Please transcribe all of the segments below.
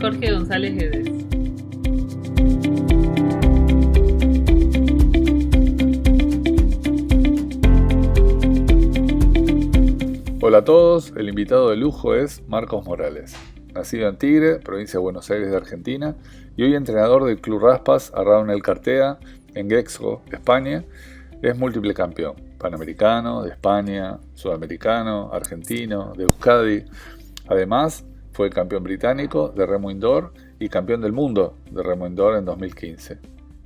Jorge González Guedes. Hola a todos, el invitado de lujo es Marcos Morales, nacido en Tigre, provincia de Buenos Aires de Argentina, y hoy entrenador del Club Raspas Arraun El Cartea en Guexco, España. Es múltiple campeón, panamericano, de España, sudamericano, argentino, de Euskadi. Además, fue campeón británico de remo indoor y campeón del mundo de remo indoor en 2015.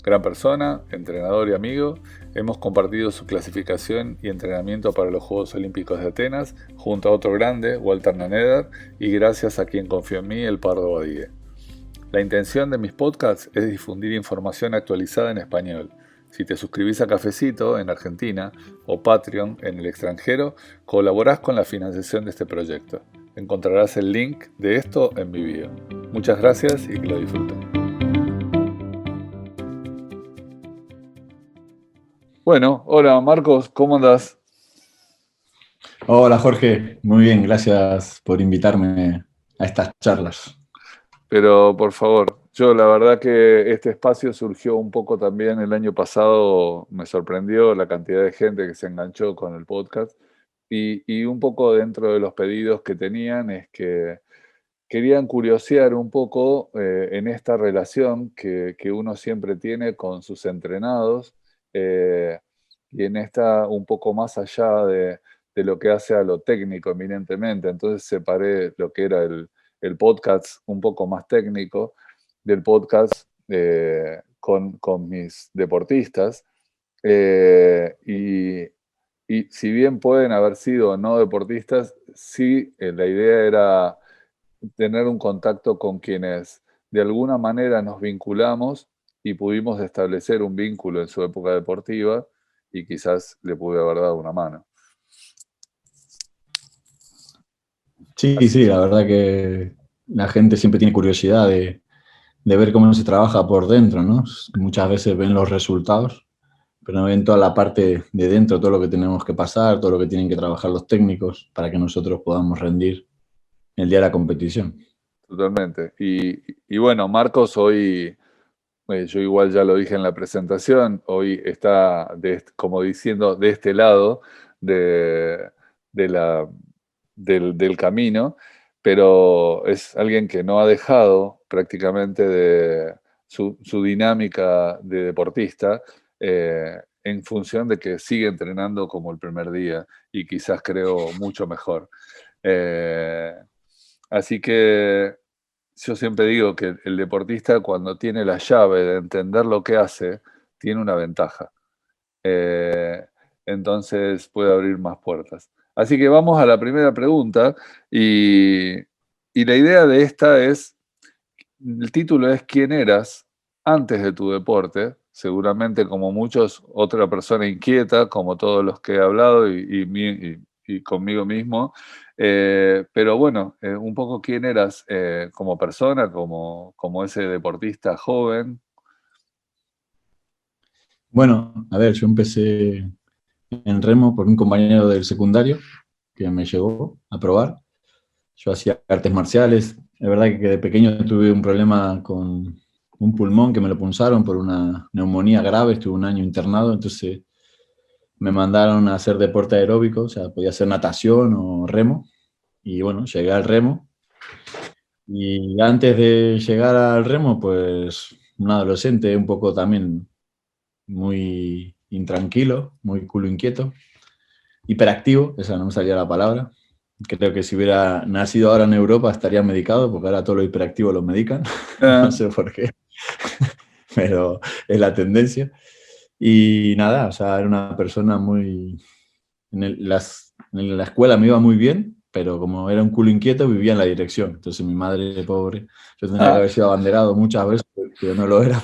Gran persona, entrenador y amigo, hemos compartido su clasificación y entrenamiento para los Juegos Olímpicos de Atenas junto a otro grande, Walter Naneder, y gracias a quien confió en mí, el Pardo Badie. La intención de mis podcasts es difundir información actualizada en español. Si te suscribís a Cafecito en Argentina o Patreon en el extranjero, colaborás con la financiación de este proyecto. Encontrarás el link de esto en mi video. Muchas gracias y que lo disfruten. Bueno, hola Marcos, ¿cómo andás? Hola Jorge, muy bien, gracias por invitarme a estas charlas. Pero por favor, yo la verdad que este espacio surgió un poco también el año pasado, me sorprendió la cantidad de gente que se enganchó con el podcast y un poco dentro de los pedidos que tenían es que querían curiosear un poco en esta relación que uno siempre tiene con sus entrenados eh, y en esta un poco más allá de lo que hace a lo técnico eminentemente. Entonces separé lo que era el podcast un poco más técnico del podcast con mis deportistas. Y si bien pueden haber sido no deportistas, sí, la idea era tener un contacto con quienes de alguna manera nos vinculamos y pudimos establecer un vínculo en su época deportiva y quizás le pude haber dado una mano. Sí, la verdad que la gente siempre tiene curiosidad de ver cómo se trabaja por dentro, ¿no? Muchas veces ven los resultados, pero no ven toda la parte de dentro, todo lo que tenemos que pasar, todo lo que tienen que trabajar los técnicos para que nosotros podamos rendir el día de la competición. Totalmente. Y bueno, Marcos hoy, yo igual ya lo dije en la presentación, hoy está como diciendo de este lado de, de la, del camino, pero es alguien que no ha dejado prácticamente de su dinámica de deportista en función de que sigue entrenando como el primer día y quizás creo mucho mejor. Eh, Así que yo siempre digo que el deportista cuando tiene la llave de entender lo que hace, tiene una ventaja. Eh, entonces puede abrir más puertas. Así que vamos a la primera pregunta y la idea de esta es, el título es ¿quién eras antes de tu deporte? Seguramente como muchos, otra persona inquieta, como todos los que he hablado y conmigo mismo. Pero bueno, un poco quién eras como persona, como ese deportista joven. Bueno, a ver, yo empecé en remo por un compañero del secundario que me llevó a probar. Yo hacía artes marciales. Es verdad que de pequeño tuve un problema con un pulmón que me lo punzaron por una neumonía grave. Estuve un año internado, entonces me mandaron a hacer deporte aeróbico, o sea, podía hacer natación o remo. Y bueno, llegué al remo. Y antes de llegar al remo, pues un adolescente un poco también muy intranquilo, muy culo inquieto, hiperactivo, esa no me salía la palabra. Creo que si hubiera nacido ahora en Europa estaría medicado, porque ahora todo lo hiperactivo lo medican. No Ah, sé por qué, pero es la tendencia. Y nada, o sea, era una persona muy... En la escuela me iba muy bien, pero como era un culo inquieto, vivía en la dirección. Entonces mi madre, pobre, yo tendría que ah, haber sido abanderado muchas veces, pero no lo era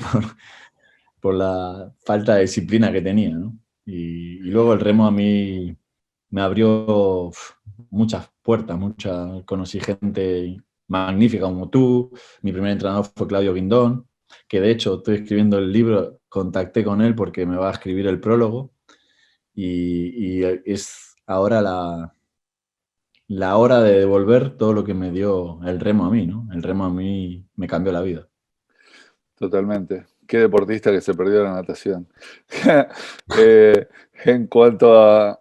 por la falta de disciplina que tenía, ¿no? Y luego el remo a mí me abrió muchas puertas, conocí gente magnífica como tú. Mi primer entrenador fue Claudio Guindón, que de hecho estoy escribiendo el libro, contacté con él porque me va a escribir el prólogo y es ahora la hora de devolver todo lo que me dio el remo a mí, ¿no? El remo a mí me cambió la vida. Totalmente. Qué deportista que se perdió la natación. En cuanto a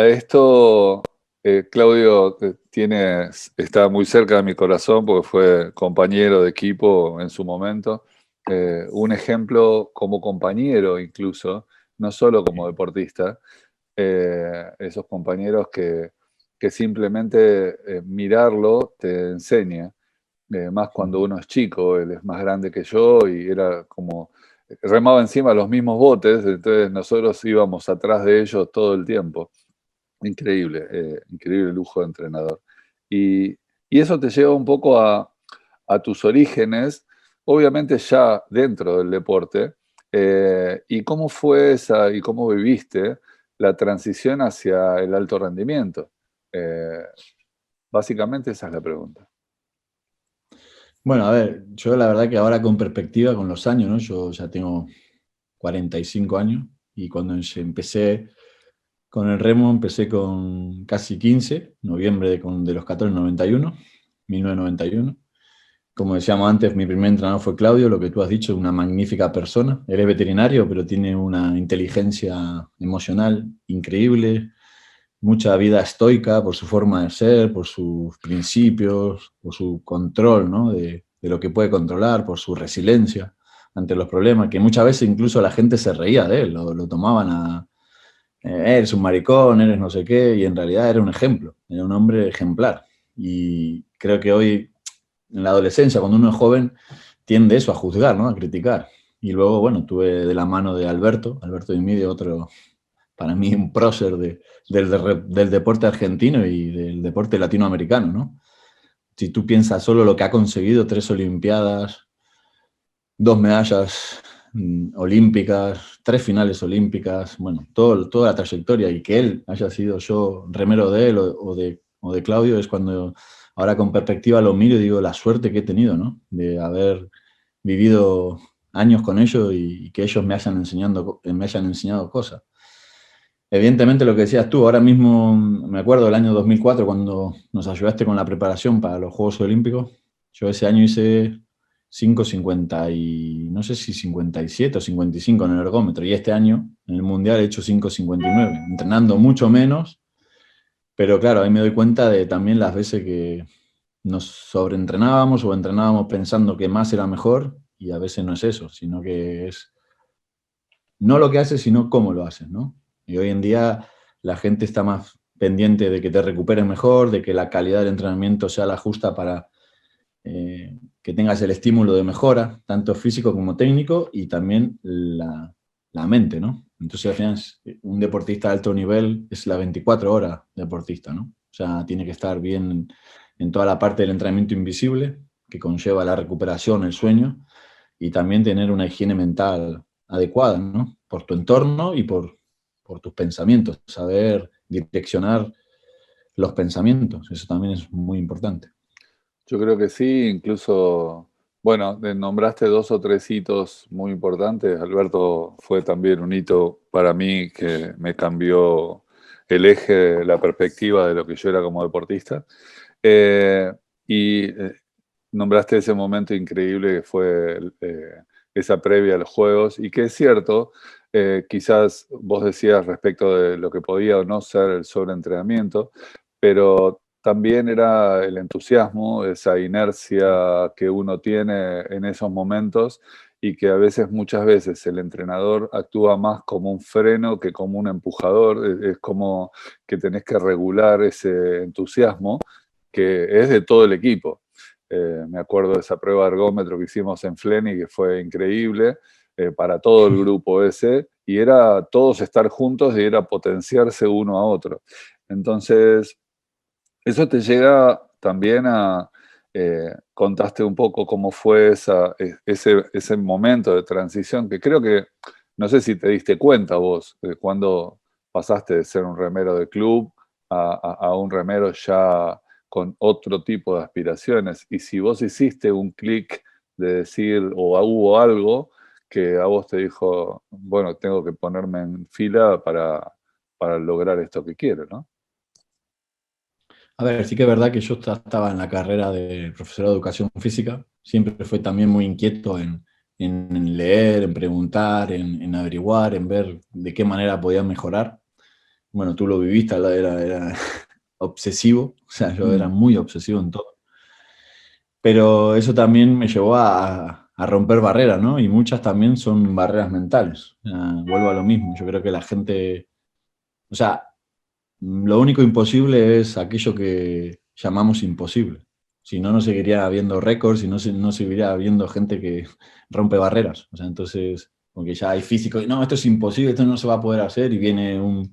esto, Claudio está muy cerca de mi corazón porque fue compañero de equipo en su momento. Un ejemplo como compañero incluso, no solo como deportista. Esos compañeros que simplemente mirarlo te enseña. Más cuando uno es chico, él es más grande que yo y era como, remaba encima los mismos botes, entonces nosotros íbamos atrás de ellos todo el tiempo. Increíble, increíble lujo de entrenador. Y, y eso te lleva un poco a tus orígenes, obviamente ya dentro del deporte, y cómo fue esa y cómo viviste la transición hacia el alto rendimiento. Eh, Básicamente esa es la pregunta. Bueno, a ver, yo la verdad que ahora con perspectiva, con los años, ¿no? Yo ya tengo 45 años y cuando empecé con el remo, empecé con casi 15, noviembre de los 14, 91, 1991. Como decíamos antes, mi primer entrenador fue Claudio, lo que tú has dicho, una magnífica persona. Él es veterinario, pero tiene una inteligencia emocional increíble, mucha vida estoica por su forma de ser, por sus principios, por su control, ¿no? de lo que puede controlar, por su resiliencia ante los problemas, que muchas veces incluso la gente se reía de él, lo tomaban a, eres un maricón, eres no sé qué, y en realidad era un ejemplo, era un hombre ejemplar. Y creo que hoy, en la adolescencia, cuando uno es joven, tiende eso a juzgar, ¿no? A criticar. Y luego, bueno, tuve de la mano de Alberto Di Medio, otro, para mí, un prócer del deporte argentino y del deporte latinoamericano, ¿no? Si tú piensas solo lo que ha conseguido, 3 Olimpiadas, 2 medallas olímpicas, 3 finales olímpicas, bueno, toda la trayectoria y que él haya sido yo remero de él o de Claudio es cuando ahora con perspectiva lo miro y digo la suerte que he tenido, ¿no? De haber vivido años con ellos y que ellos me hayan enseñado cosas. Evidentemente lo que decías tú, ahora mismo me acuerdo del año 2004 cuando nos ayudaste con la preparación para los Juegos Olímpicos. Yo ese año hice 5,50 y no sé si 57 o 55 en el ergómetro y este año en el Mundial he hecho 5,59, entrenando mucho menos, pero claro, ahí me doy cuenta de también las veces que nos sobreentrenábamos o entrenábamos pensando que más era mejor y a veces no es eso, sino que es no lo que haces, sino cómo lo haces, ¿no? Y hoy en día la gente está más pendiente de que te recuperes mejor, de que la calidad del entrenamiento sea la justa para que tengas el estímulo de mejora, tanto físico como técnico, y también la mente, ¿no? Entonces, al final, un deportista de alto nivel es la 24 horas deportista, ¿no? O sea, tiene que estar bien en toda la parte del entrenamiento invisible, que conlleva la recuperación, el sueño, y también tener una higiene mental adecuada, ¿no? Por tu entorno y por tus pensamientos, saber direccionar los pensamientos, eso también es muy importante. Yo creo que sí, incluso, bueno, nombraste dos o tres hitos muy importantes. Alberto fue también un hito para mí que me cambió el eje, la perspectiva de lo que yo era como deportista. Eh, y nombraste ese momento increíble que fue esa previa a los Juegos, y que es cierto, quizás vos decías respecto de lo que podía o no ser el sobreentrenamiento, pero también era el entusiasmo, esa inercia que uno tiene en esos momentos y que a veces, muchas veces, el entrenador actúa más como un freno que como un empujador. Es como que tenés que regular ese entusiasmo que es de todo el equipo. Me acuerdo de esa prueba de ergómetro que hicimos en Fleni, que fue increíble, para todo el grupo ese, y era todos estar juntos y era potenciarse uno a otro. Entonces, eso te llega también contaste un poco cómo fue ese momento de transición, que creo que, no sé si te diste cuenta vos, de cuando pasaste de ser un remero de club a un remero ya con otro tipo de aspiraciones, y si vos hiciste un clic de decir, o hubo algo que a vos te dijo, bueno, tengo que ponerme en fila para lograr esto que quiero, ¿no? A ver, sí que es verdad que yo estaba en la carrera de profesor de educación física, siempre fue también muy inquieto en leer, en preguntar, en averiguar, en ver de qué manera podía mejorar. Bueno, tú lo viviste, era obsesivo, o sea, yo era muy obsesivo en todo. Pero eso también me llevó a romper barreras, ¿no? Y muchas también son barreras mentales. O sea, vuelvo a lo mismo, yo creo que la gente, o sea, lo único imposible es aquello que llamamos imposible. Si no, no seguiría habiendo récords, si no, no seguiría habiendo gente que rompe barreras. O sea, entonces, porque ya hay físicos, no, esto es imposible, esto no se va a poder hacer, y viene un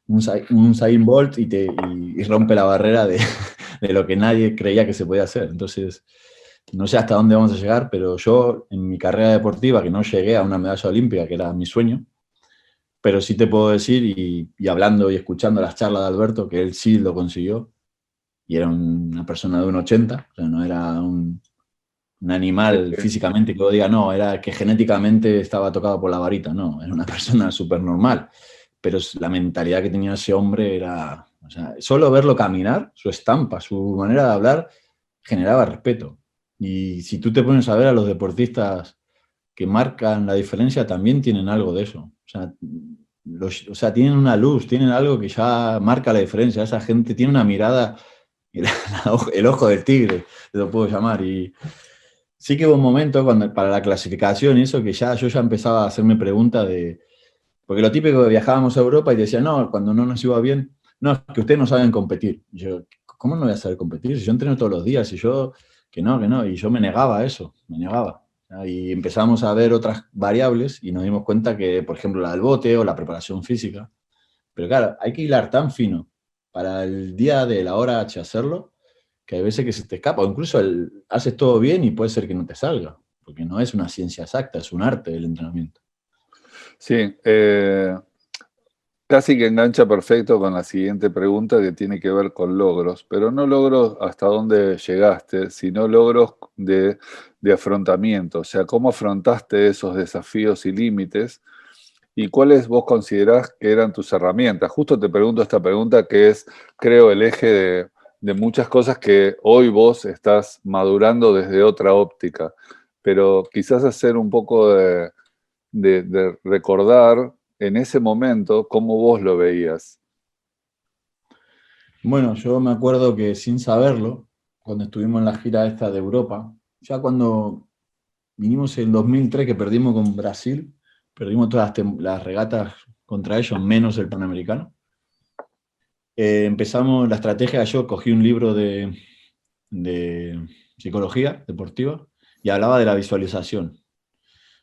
Usain Bolt y rompe la barrera de lo que nadie creía que se podía hacer. Entonces, no sé hasta dónde vamos a llegar, pero yo en mi carrera deportiva, que no llegué a una medalla olímpica, que era mi sueño, pero sí te puedo decir, y hablando y escuchando las charlas de Alberto, que él sí lo consiguió, y era una persona de 1,80, o sea, no era un animal físicamente que vos diga, no, era que genéticamente estaba tocado por la varita, no, era una persona súper normal, pero la mentalidad que tenía ese hombre era, o sea, solo verlo caminar, su estampa, su manera de hablar, generaba respeto. Y si tú te pones a ver a los deportistas que marcan la diferencia, también tienen algo de eso. O sea, tienen una luz, tienen algo que ya marca la diferencia. Esa gente tiene una mirada, el ojo del tigre, lo puedo llamar. Y sí que hubo un momento cuando, para la clasificación y eso, que yo ya empezaba a hacerme preguntas de... Porque lo típico que viajábamos a Europa y te decían, no, cuando no nos iba bien, no, es que ustedes no saben competir. Y yo, ¿cómo no voy a saber competir? Si yo entreno todos los días, y yo, que no, que no. Y yo me negaba a eso, me negaba. Y empezamos a ver otras variables y nos dimos cuenta que, por ejemplo, la del bote o la preparación física. Pero claro, hay que hilar tan fino para el día de la hora H hacerlo, que hay veces que se te escapa, o incluso haces todo bien y puede ser que no te salga, porque no es una ciencia exacta, es un arte del entrenamiento. Sí, casi que engancha perfecto con la siguiente pregunta que tiene que ver con logros, pero no logros hasta dónde llegaste, sino logros de afrontamiento, o sea, cómo afrontaste esos desafíos y límites y cuáles vos considerás que eran tus herramientas. Justo te pregunto esta pregunta que es, creo, el eje de muchas cosas que hoy vos estás madurando desde otra óptica, pero quizás hacer un poco de recordar en ese momento cómo vos lo veías. Bueno, yo me acuerdo que sin saberlo, cuando estuvimos en la gira esta de Europa, ya cuando vinimos en 2003 que perdimos con Brasil, perdimos todas las regatas contra ellos, menos el Panamericano. Empezamos la estrategia, yo cogí un libro de psicología deportiva y hablaba de la visualización.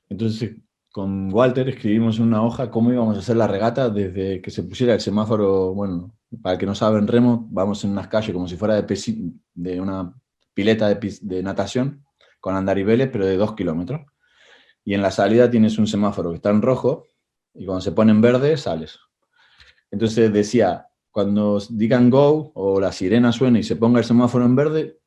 Entonces, con Walter escribimos en una hoja cómo íbamos a hacer la regata desde que se pusiera el semáforo. Bueno, para el que no sabe, en remo, vamos en unas calles como si fuera de una pileta de natación, con andariveles, pero de 2 kilómetros. Y en la salida tienes un semáforo que está en rojo, y cuando se pone en verde, sales. Entonces decía, cuando digan go, o la sirena suene y se ponga el semáforo en verde,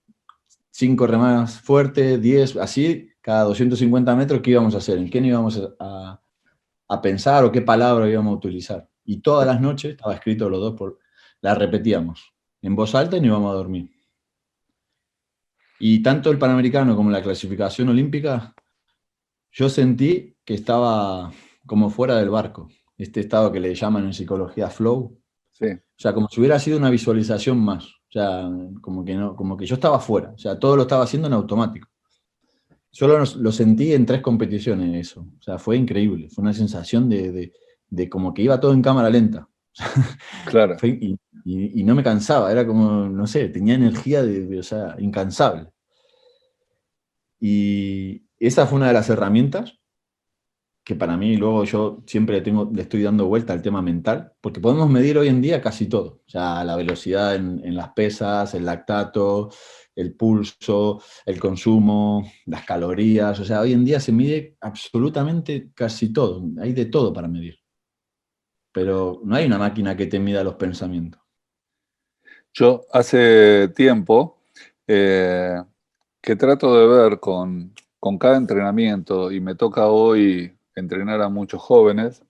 5 remadas fuerte, 10, así, cada 250 metros, ¿qué íbamos a hacer? ¿En qué íbamos a pensar o qué palabra íbamos a utilizar? Y todas las noches, estaba escrito los dos, la repetíamos en voz alta y no íbamos a dormir. Y tanto el Panamericano como la clasificación olímpica, yo sentí que estaba como fuera del barco. Este estado que le llaman en psicología flow. Sí. O sea, como si hubiera sido una visualización más. O sea, como que, no, como que yo estaba fuera. O sea, todo lo estaba haciendo en automático. Solo lo sentí en 3 competiciones eso. O sea, fue increíble. Fue una sensación de como que iba todo en cámara lenta. Claro. Y no me cansaba. Era como, no sé, tenía energía o sea, incansable. Y esa fue una de las herramientas que para mí luego yo siempre le estoy dando vuelta al tema mental, porque podemos medir hoy en día casi todo. O sea, la velocidad en las pesas, el lactato, el pulso, el consumo, las calorías. O sea, hoy en día se mide absolutamente casi todo. Hay de todo para medir. Pero no hay una máquina que te mida los pensamientos. Yo hace tiempo que trato de ver con cada entrenamiento, y me toca hoy entrenar a muchos jóvenes,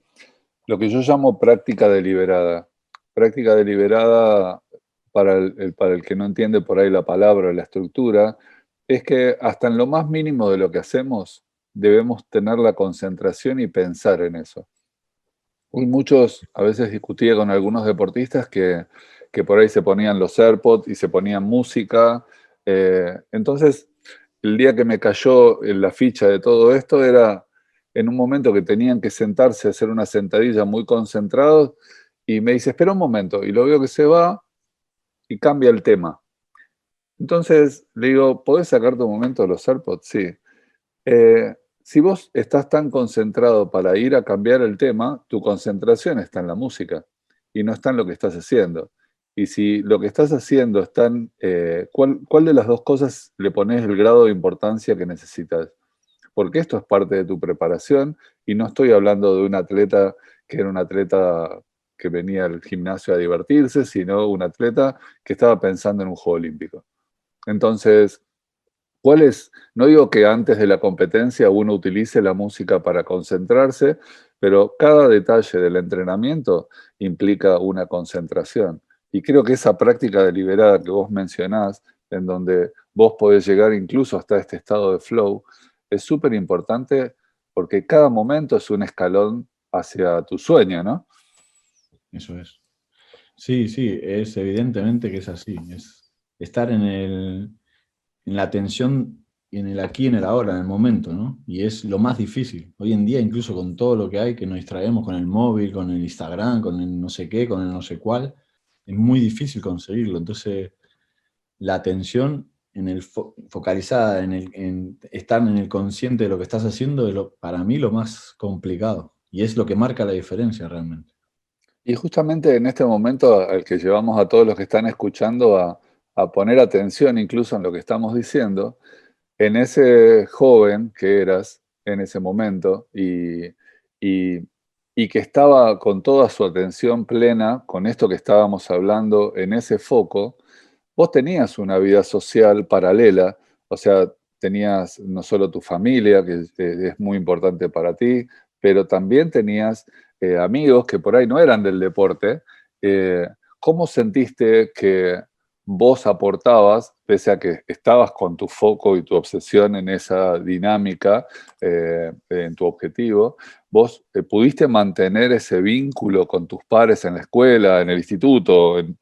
lo que yo llamo práctica deliberada. Práctica deliberada, para el que no entiende por ahí la palabra o la estructura, Es que hasta en lo más mínimo de lo que hacemos, debemos tener la concentración y pensar en eso. Y muchos, a veces discutía con algunos deportistas que por ahí se ponían los AirPods y se ponían música. Entonces, el día que me cayó en la ficha de todo esto era en un momento que tenían que sentarse a hacer una sentadilla muy concentrados y me dice, espera un momento, y lo veo que se va y cambia el tema. Entonces le digo, ¿podés sacarte un momento de los AirPods? Sí. Si vos estás tan concentrado para ir a cambiar el tema, tu concentración está en la música y no está en lo que estás haciendo. Y si lo que estás haciendo está en, ¿cuál de las dos cosas le pones el grado de importancia que necesitas? Porque esto es parte de tu preparación y no estoy hablando de un atleta que era un atleta que venía al gimnasio a divertirse, sino un atleta que estaba pensando en un juego olímpico. Entonces, ¿cuál es? No digo que antes de la competencia uno utilice la música para concentrarse, pero cada detalle del entrenamiento implica una concentración. Y creo que esa práctica deliberada que vos mencionás, en donde vos podés llegar incluso hasta este estado de flow, es súper importante porque cada momento es un escalón hacia tu sueño, ¿no? Eso es. Sí, sí, es evidentemente que es así. Es estar en la atención y en el aquí y en el ahora, en el momento, ¿no? Y es lo más difícil. Hoy en día, incluso con todo lo que hay, que nos distraemos con el móvil, con el Instagram, con el no sé qué, con el no sé cuál, es muy difícil conseguirlo. Entonces, la atención focalizada en estar en el consciente de lo que estás haciendo es para mí lo más complicado. Y es lo que marca la diferencia realmente. Y justamente en este momento al que llevamos a todos los que están escuchando a poner atención incluso en lo que estamos diciendo, en ese joven que eras en ese momento y- y que estaba con toda su atención plena con esto que estábamos hablando en ese foco, vos tenías una vida social paralela, o sea, tenías no solo tu familia, que es muy importante para ti, pero también tenías amigos que por ahí no eran del deporte. Eh, ¿Cómo sentiste que vos aportabas, pese a que estabas con tu foco y tu obsesión en esa dinámica, en tu objetivo, vos pudiste mantener ese vínculo con tus pares en la escuela, en el instituto, en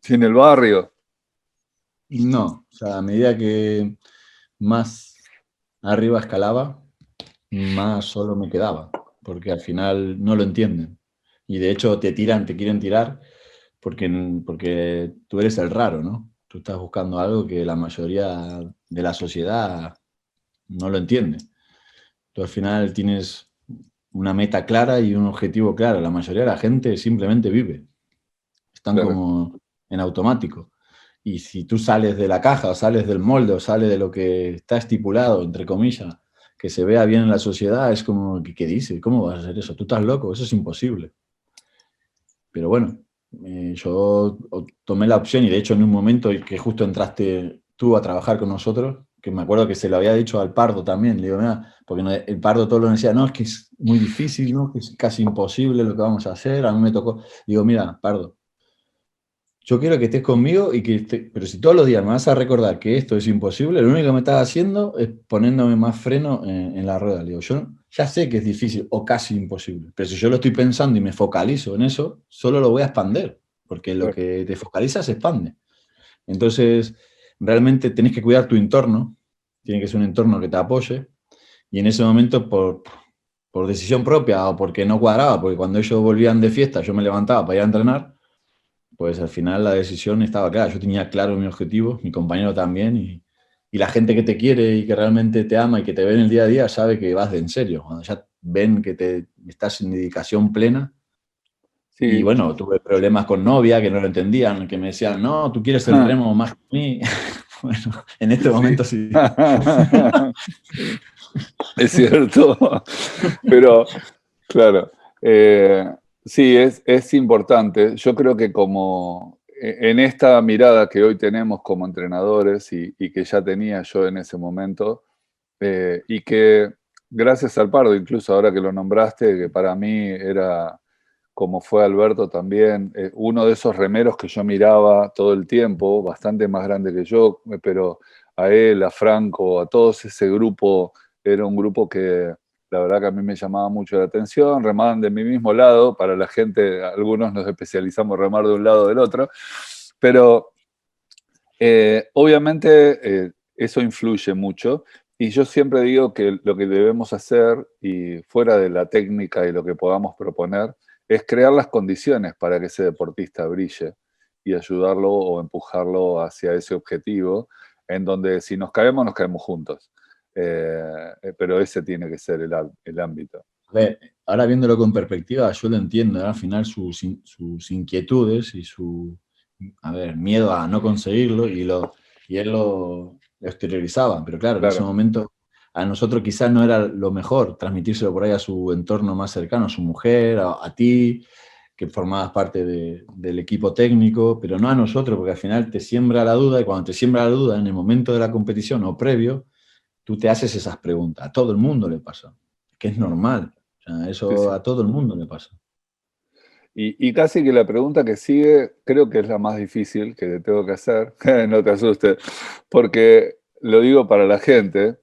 el barrio? No, o sea, a medida que más arriba escalaba, más solo me quedaba, porque al final no lo entienden. Y de hecho te tiran, te quieren tirar porque tú eres el raro, ¿no? Tú estás buscando algo que la mayoría de la sociedad no lo entiende. Tú al final tienes una meta clara y un objetivo claro. La mayoría de la gente simplemente vive. Están Claro. como en automático. Y si tú sales de la caja o sales del molde o sales de lo que está estipulado, entre comillas, que se vea bien en la sociedad, es como, ¿qué dices? ¿Cómo vas a hacer eso? ¿Tú estás loco? Eso es imposible. Pero bueno, yo tomé la opción y de hecho en un momento que justo entraste tú a trabajar con nosotros, que me acuerdo que se lo había dicho al Pardo también, le digo, mira, porque el Pardo todo lo decía, no, es que es muy difícil, ¿no? Que es casi imposible lo que vamos a hacer, a mí me tocó, digo, mira, Pardo, yo quiero que estés conmigo y pero si todos los días me vas a recordar que esto es imposible, lo único que me estás haciendo es poniéndome más freno en la rueda. Le digo, yo ya sé que es difícil o casi imposible, pero si yo lo estoy pensando y me focalizo en eso, solo lo voy a expander, porque lo Claro. que te focaliza se expande. Entonces, realmente tenés que cuidar tu entorno, tiene que ser un entorno que te apoye, y en ese momento por decisión propia o porque no cuadraba, porque cuando ellos volvían de fiesta yo me levantaba para ir a entrenar, pues al final la decisión estaba clara. Yo tenía claro mi objetivo, mi compañero también, y la gente que te quiere y que realmente te ama y que te ve en el día a día sabe que vas de en serio. Cuando ya ven que estás en dedicación plena. Y Sí. bueno, tuve problemas con novia que no lo entendían, que me decían, no, tú quieres el remo más que mí. Bueno, en este Sí. momento sí. Es cierto, pero claro, sí, es importante. Yo creo que como en esta mirada que hoy tenemos como entrenadores y que ya tenía yo en ese momento, y que gracias al Pardo, incluso ahora que lo nombraste, que para mí era, como fue Alberto también, uno de esos remeros que yo miraba todo el tiempo, bastante más grande que yo, pero a él, a Franco, a todos ese grupo. Era un grupo que la verdad que a mí me llamaba mucho la atención, remaban de mi mismo lado, para la gente, algunos nos especializamos en remar de un lado o del otro, pero obviamente eso influye mucho y yo siempre digo que lo que debemos hacer, y fuera de la técnica y lo que podamos proponer, es crear las condiciones para que ese deportista brille y ayudarlo o empujarlo hacia ese objetivo, en donde si nos caemos juntos. Pero ese tiene que ser el ámbito. A ver, ahora viéndolo con perspectiva, yo lo entiendo, ¿eh? Al final sus inquietudes y su, a ver, miedo a no conseguirlo y él lo exteriorizaba, pero claro, en ese Claro, momento a nosotros quizás no era lo mejor transmitírselo por ahí a su entorno más cercano, a su mujer, a ti, que formabas parte del equipo técnico, pero no a nosotros, porque al final te siembra la duda y cuando te siembra la duda en el momento de la competición o previo, tú te haces esas preguntas. A todo el mundo le pasa, que es normal. O sea, sí, eso sí. a todo el mundo le pasa. Y casi que la pregunta que sigue, creo que es la más difícil que te tengo que hacer, no te asustes, porque lo digo para la gente.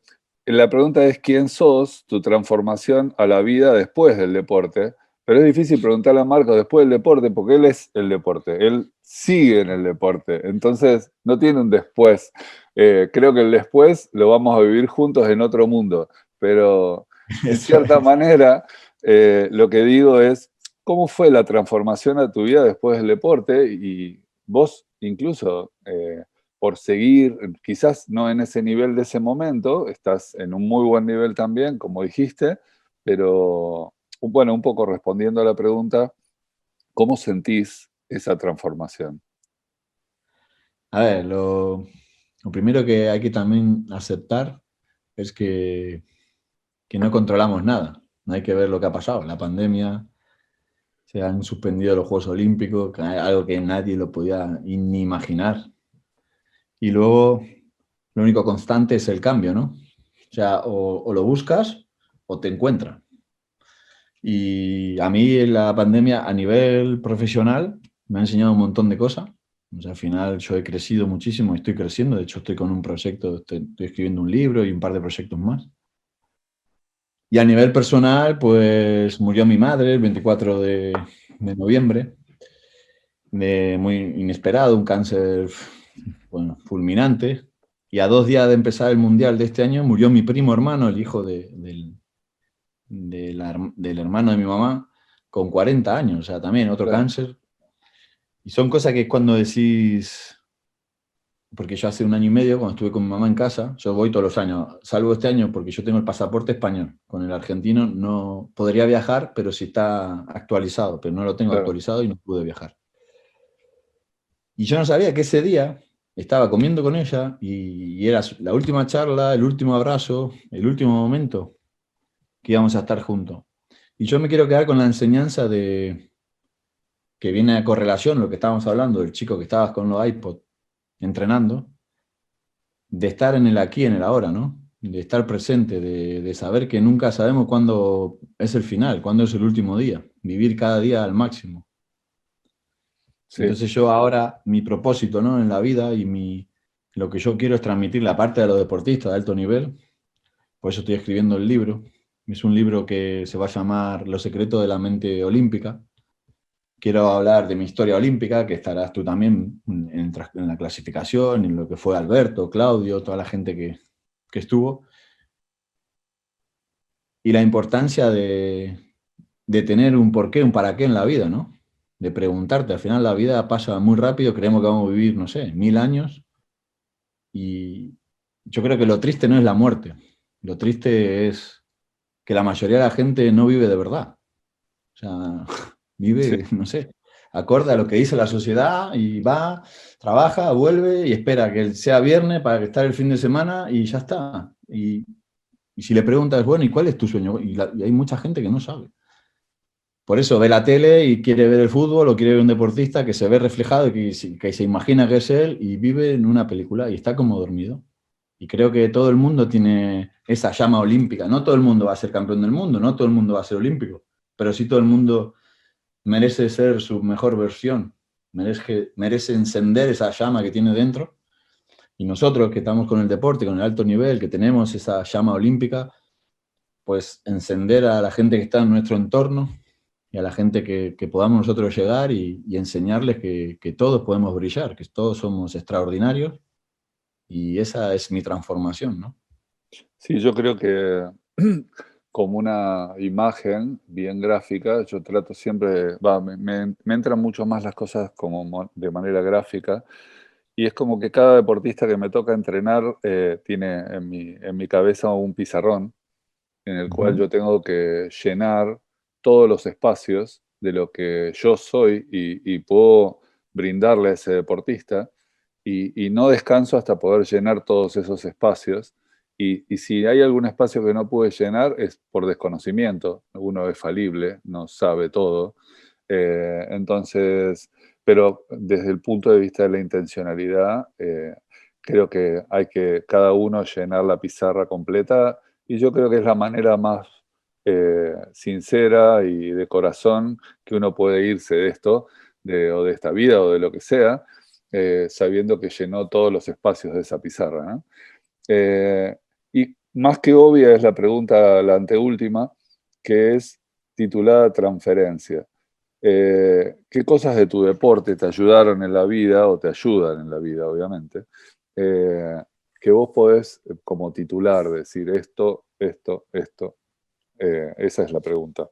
La pregunta es quién sos, tu transformación a la vida después del deporte, pero es difícil preguntarle a Marco después del deporte porque él es el deporte, él sigue en el deporte, entonces no tiene un después. Creo que el después lo vamos a vivir juntos en otro mundo, pero en Eso cierta es. manera lo que digo es, ¿cómo fue la transformación a tu vida después del deporte? Y vos incluso, por seguir, quizás no en ese nivel de ese momento, estás en un muy buen nivel también, como dijiste, pero bueno, un poco respondiendo a la pregunta, ¿cómo sentís esa transformación? A ver, lo primero que hay que también aceptar es que no controlamos nada. No hay que ver lo que ha pasado. La pandemia, se han suspendido los Juegos Olímpicos, que es algo que nadie lo podía ni imaginar. Y luego, lo único constante es el cambio, ¿no? O sea, o lo buscas o te encuentras. Y a mí la pandemia a nivel profesional me ha enseñado un montón de cosas. O sea, al final yo he crecido muchísimo, estoy creciendo. De hecho, estoy con un proyecto, estoy escribiendo un libro y un par de proyectos más. Y a nivel personal, pues murió mi madre el 24 de noviembre, muy inesperado, un cáncer, bueno, fulminante. Y a 2 días de empezar el Mundial de este año murió mi primo hermano, el hijo del hermano de mi mamá, con 40 años, o sea, también otro Claro, cáncer. Y son cosas que cuando decís, porque yo hace 1 año y medio, cuando estuve con mi mamá en casa, yo voy todos los años, salvo este año porque yo tengo el pasaporte español, con el argentino no podría viajar, pero sí está actualizado, pero no lo tengo claro. actualizado y no pude viajar. Y yo no sabía que ese día estaba comiendo con ella y era la última charla, el último abrazo, el último momento que íbamos a estar juntos. Y yo me quiero quedar con la enseñanza que viene a correlación lo que estábamos hablando, del chico que estabas con los iPod entrenando, de estar en el aquí, en el ahora, ¿no? De estar presente, de saber que nunca sabemos cuándo es el final, cuándo es el último día, vivir cada día al máximo. Sí, Entonces yo ahora, mi propósito, ¿no? En la vida y lo que yo quiero es transmitir la parte de los deportistas de alto nivel, por eso estoy escribiendo el libro. Es un libro que se va a llamar Los secretos de la mente olímpica. Quiero hablar de mi historia olímpica, que estarás tú también en la clasificación, en lo que fue Alberto, Claudio, toda la gente que estuvo. Y la importancia de tener un porqué, un para qué en la vida, ¿no? De preguntarte, al final la vida pasa muy rápido, creemos que vamos a vivir, no sé, 1000 años, y yo creo que lo triste no es la muerte, lo triste es que la mayoría de la gente no vive de verdad. O sea, sí, vive, no sé, acorde a lo que dice la sociedad y va, trabaja, vuelve y espera que sea viernes para estar el fin de semana y ya está. Y si le preguntas, bueno, ¿y cuál es tu sueño? Y hay mucha gente que no sabe. Por eso ve la tele y quiere ver el fútbol o quiere ver un deportista que se ve reflejado y que se imagina que es él y vive en una película y está como dormido. Y creo que todo el mundo tiene esa llama olímpica. No todo el mundo va a ser campeón del mundo, no todo el mundo va a ser olímpico, pero sí todo el mundo merece ser su mejor versión, merece encender esa llama que tiene dentro Y nosotros que estamos con el deporte, con el alto nivel, que tenemos esa llama olímpica, pues encender a la gente que está en nuestro entorno y a la gente que podamos nosotros llegar y enseñarles que todos podemos brillar, que todos somos extraordinarios, y esa es mi transformación, ¿no? Sí, yo creo que como una imagen bien gráfica, yo trato siempre, me entran mucho más las cosas como de manera gráfica, y es como que cada deportista que me toca entrenar tiene en mi cabeza un pizarrón en el cual Ujú. yo tengo que llenar todos los espacios de lo que yo soy y puedo brindarle a ese deportista y no descanso hasta poder llenar todos esos espacios. Y si hay algún espacio que no pude llenar es por desconocimiento. Uno es falible, no sabe todo. Entonces, pero desde el punto de vista de la intencionalidad, creo que hay que cada uno llenar la pizarra completa y yo creo que es la manera más sincera y de corazón que uno puede irse de esto, o de esta vida o de lo que sea, sabiendo que llenó todos los espacios de esa pizarra, ¿no? Eh, y más que obvia es la pregunta, la anteúltima, que es titulada Transferencia. ¿Qué cosas de tu deporte te ayudaron en la vida o te ayudan en la vida, obviamente? eh, que vos podés, como titular, decir esto, esto, esto. Esa es la pregunta.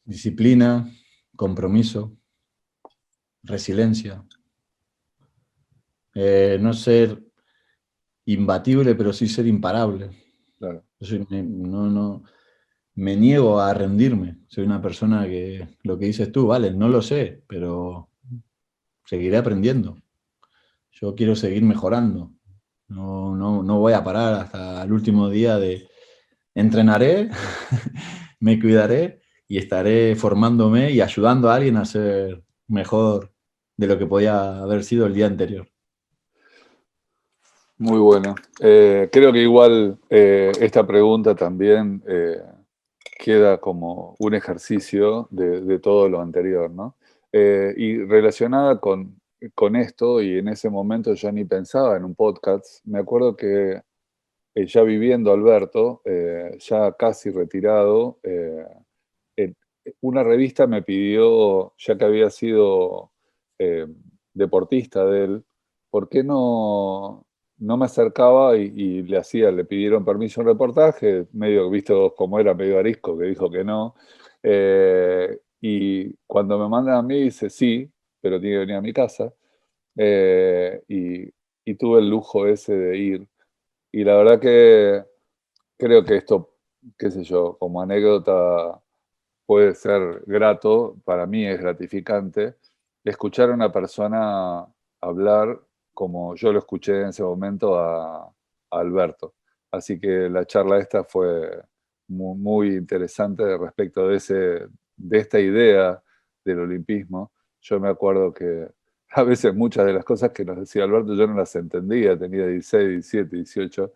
Disciplina, compromiso, resiliencia. No ser imbatible, pero sí ser imparable. Claro. Me niego a rendirme. Soy una persona que, lo que dices tú, vale, no lo sé, pero seguiré aprendiendo. Yo quiero seguir mejorando. No voy a parar hasta el último día de entrenaré, me cuidaré y estaré formándome y ayudando a alguien a ser mejor de lo que podía haber sido el día anterior. Muy bueno. Creo que igual esta pregunta también queda como un ejercicio de todo lo anterior, ¿no? Y relacionada con esto, y en ese momento yo ni pensaba en un podcast, me acuerdo que ya viviendo Alberto, ya casi retirado, eh, una revista me pidió, ya que había sido eh, deportista de él, ¿por qué no me acercaba y le pidieron permiso a un reportaje, medio visto como era, medio arisco, que dijo que no. Y cuando me mandan a mí, dice sí, pero tiene que venir a mi casa. Eh, y, y tuve el lujo ese de ir. Y la verdad que creo que esto, qué sé yo, como anécdota puede ser grato, para mí es gratificante, escuchar a una persona hablar como yo lo escuché en ese momento a Alberto. Así que la charla esta fue muy interesante respecto de esta idea del olimpismo. Yo me acuerdo que a veces muchas de las cosas que nos decía Alberto yo no las entendía, tenía 16, 17, 18,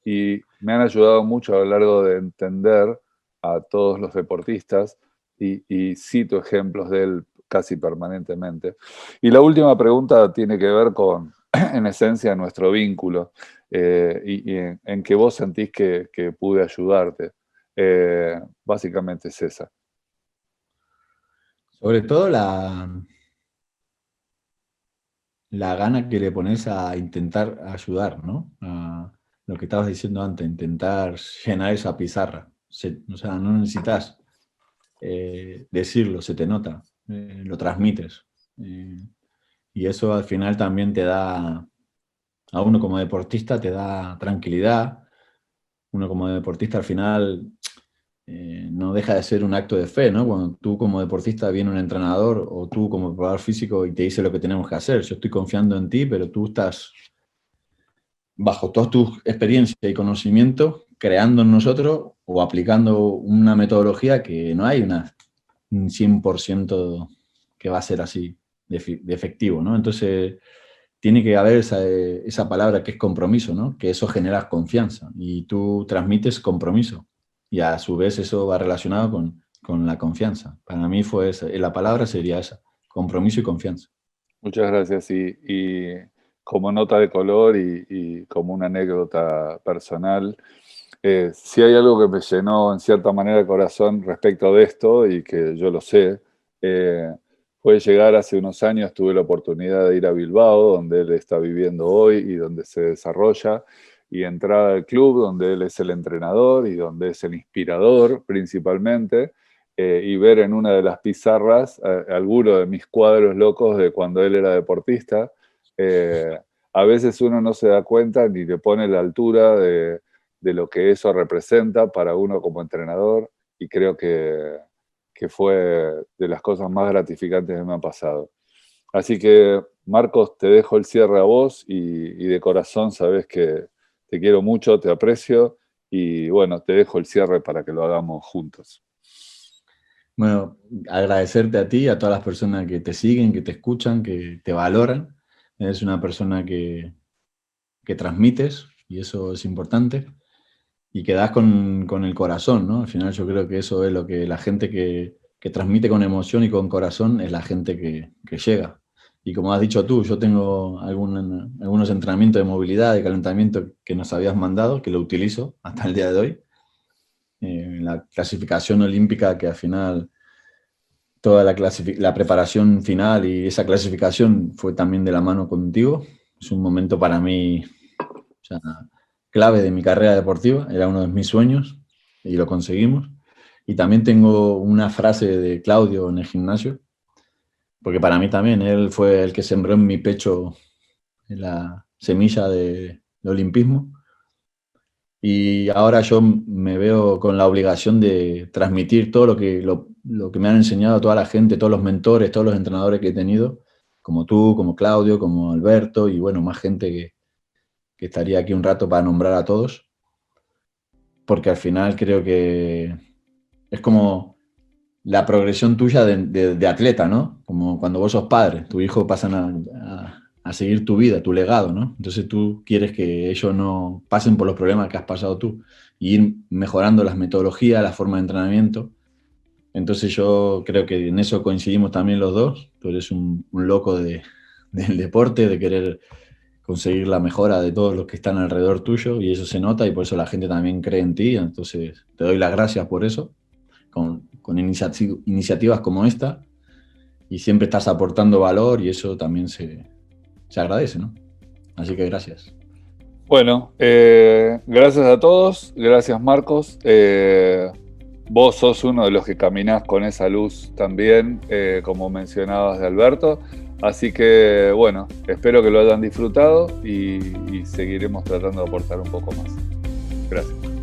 y me han ayudado mucho a lo largo de entender a todos los deportistas y cito ejemplos de él casi permanentemente. Y la última pregunta tiene que ver con, en esencia, nuestro vínculo y en que vos sentís que pude ayudarte. Básicamente es esa. Sobre todo la gana que le pones a intentar ayudar, ¿no? A lo que estabas diciendo antes, intentar llenar esa pizarra. O sea, no necesitas decirlo, se te nota, lo transmites. Eh, y eso al final también te da, a uno como deportista te da tranquilidad. Uno como deportista al final no deja de ser un acto de fe, ¿no? Cuando tú como deportista viene un entrenador o tú como preparador físico y te dice lo que tenemos que hacer. Yo estoy confiando en ti, pero tú estás bajo todas tus experiencias y conocimientos creando en nosotros o aplicando una metodología que no hay un 100% que va a ser así de efectivo, ¿no? Entonces tiene que haber esa palabra que es compromiso, ¿no? Que eso genera confianza y tú transmites compromiso y a su vez eso va relacionado con la confianza. Para mí la palabra sería esa, compromiso y confianza. Muchas gracias. Y como nota de color y como una anécdota personal. Si hay algo que me llenó en cierta manera el corazón respecto de esto, y que yo lo sé, fue llegar hace unos años, tuve la oportunidad de ir a Bilbao, donde él está viviendo hoy y donde se desarrolla, y entrar al club donde él es el entrenador y donde es el inspirador principalmente, y ver en una de las pizarras alguno de mis cuadros locos de cuando él era deportista. Eh, a veces uno no se da cuenta ni le pone la altura de lo que eso representa para uno como entrenador, y creo que fue de las cosas más gratificantes que me han pasado. Así que, Marcos, te dejo el cierre a vos, y de corazón sabes que te quiero mucho, te aprecio, y bueno, te dejo el cierre para que lo hagamos juntos. Bueno, agradecerte a ti, a todas las personas que te siguen, que te escuchan, que te valoran. Eres una persona que transmites, y eso es importante, y que das con el corazón, ¿no? Al final yo creo que eso es lo que la gente que transmite con emoción y con corazón es la gente que llega. Y como has dicho tú, yo tengo algunos entrenamientos de movilidad, de calentamiento que nos habías mandado, que lo utilizo hasta el día de hoy. La clasificación olímpica, que al final toda la preparación final y esa clasificación fue también de la mano contigo. Es un momento para mí, o sea, clave de mi carrera deportiva, era uno de mis sueños y lo conseguimos. Y también tengo una frase de Claudio en el gimnasio, porque para mí también él fue el que sembró en mi pecho la semilla de olimpismo. Y ahora yo me veo con la obligación de transmitir todo lo que me han enseñado toda la gente, todos los mentores, todos los entrenadores que he tenido, como tú, como Claudio, como Alberto, y bueno, más gente que estaría aquí un rato para nombrar a todos, porque al final creo que es como la progresión tuya de atleta, ¿no? Como cuando vos sos padre, tus hijos pasan a seguir tu vida, tu legado, ¿no? Entonces tú quieres que ellos no pasen por los problemas que has pasado tú, y ir mejorando las metodologías, la forma de entrenamiento. Entonces yo creo que en eso coincidimos también los dos. Tú eres un loco del deporte, de querer conseguir la mejora de todos los que están alrededor tuyo, y eso se nota, y por eso la gente también cree en ti. Entonces te doy las gracias por eso, con iniciativas como esta, y siempre estás aportando valor, y eso también se agradece, ¿no? Así que gracias. Bueno, gracias a todos, gracias Marcos. Vos sos uno de los que caminás con esa luz también, como mencionabas de Alberto. Así que bueno, espero que lo hayan disfrutado, y seguiremos tratando de aportar un poco más. Gracias.